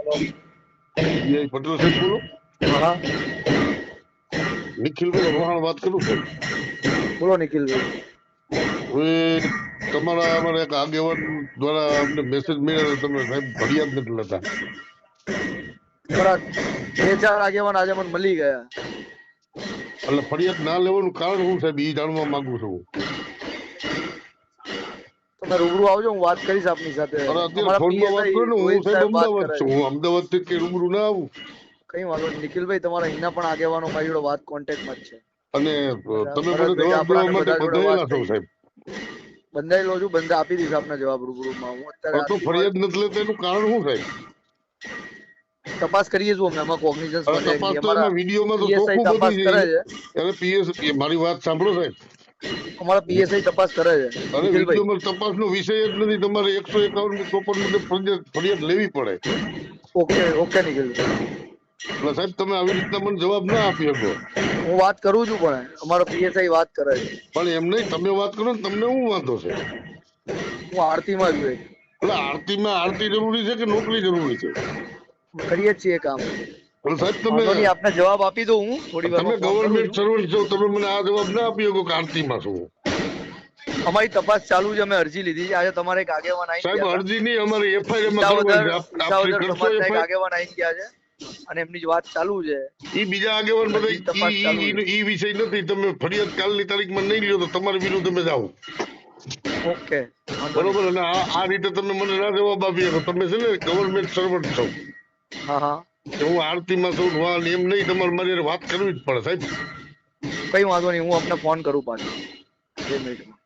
PI Patel સાહેબ બોલો? હા નિખિલભાઈ રોહાણ વાત કરું સાહેબ. બોલો નિખિલભાઈ. હવે તમારા અમારા એક આગેવાન દ્વારા અમને મેસેજ મળ્યા તમે સાહેબ ફરિયાદ નથી લેતા. ખરા 2-4 આગેવાન આજે મને મળી ગયા. એટલે ફરિયાદ ના લેવાનું કારણ શું સાહેબ એ જાણવા માંગુ છું. તમે રૂબરૂ આવજો, હું વાત કરીશ આપની સાથે. અરે અત્યારે અમારા ફોનમાં વાત કરો પીએસઆઈ ને, હું રોહિત સાહેબ સાહેબ વાત અમદાવાદ કરે છું. છે. હું અમદાવાદ થી કઈ રૂબરૂ ના આવું. કઈ વાંધો નહીં નિખિલભાઈ, તમારા અહીંના પણ આગેવાનો મારી જોડે વાત કોન્ટેક્ટમાં જ છે. અને તમે મને ભરતભાઈ જવાબ દેવા જાફરાને માટે બધા જોડે વાત બંધાયેલા છો થઈ. સાહેબ. બંધાયેલો છું, બંધા આપી દઈશ આપને જવાબ રૂબરૂમાં. હું અત્યારે તો ફરિયાદ નથી લેતા એનું કારણ શું સાહેબ? તપાસ કરીએ છું અમે, આમાં કોગ્નિઝન્સ અરે માટે તપાસ તો અમારા એમાં વિડીયોમાં તો પીએસઆઈ ચોખ્ખું તપાસ બધી કરે છે. છે. અરે પીએસ મારી વાત સાંભળો સાહેબ. અમારા પીએસઆઈ તપાસ કરે છે અરે નિખિલભાઈ. વિડીયોમાં તપાસનો વિષય જ નથી. તમારે 151 ચોપન મુજબ ફરિયાદ લેવી પડે. Okay okay નિખિલભાઈ. એટલે સાહેબ તમે આવી રીતના મને જવાબ ના આપી શકો. હું વાત કરું છું, પણ અમારો પીએસઆઈ વાત કરે છે. પણ એમ નહીં, તમે વાત કરો ને તમને શું વાંધો છે? હું આરતીમાં છું. એટલે આરતીમાં આરતી જરૂરી છે કે નોકરી જરૂરી છે? કરીએ છીએ કામ. એટલે સાહેબ તમે વાંધો નહીં, આપને જવાબ આપી દઉં. હું થોડી વારમાં ફોન કરું ગવર્મેન્ટ છું. સર્વન્ટ છો, તમે મને આ જવાબ ના આપી શકો કે આરતીમાં છું. અમારી તપાસ ચાલુ છે, અમે અરજી લીધી છે. આજે તમારે એક આગેવાન આવી સાહેબ ગયા અરજી નહીં, અમારે એફઆઈઆર માં હતા. કરવાની છે. આપ શ્રી વિસાવદર કરશો સમાજના એક એફઆઈઆર? આગેવાન આવી ગયા છે અને એમની જ વાત ચાલુ છે. ઈ બીજા આગેવાન અરજી તપાસ ચાલુ છે. બધા ઈ વિષય નથી. તમે ફરિયાદ કાલની તારીખમાં નહીં લ્યો તો તમારી વિરુદ્ધ તમે જાઓ. ઓકે વાંધો નહીં. બરોબર. અને આ રીતે તમે મને ના જવાબ આપી શકો. તમે છે ને ગવર્મેન્ટ સર્વન્ટ છો. હા હા હું આરતીમાં છું એમ નહીં, તમારે મારી હારે વાત કરવી જ પડે સાહેબ. કઈ વાંધો નહીં, હું આપને ફોન કરું પાછો 2 મિનિટમાં.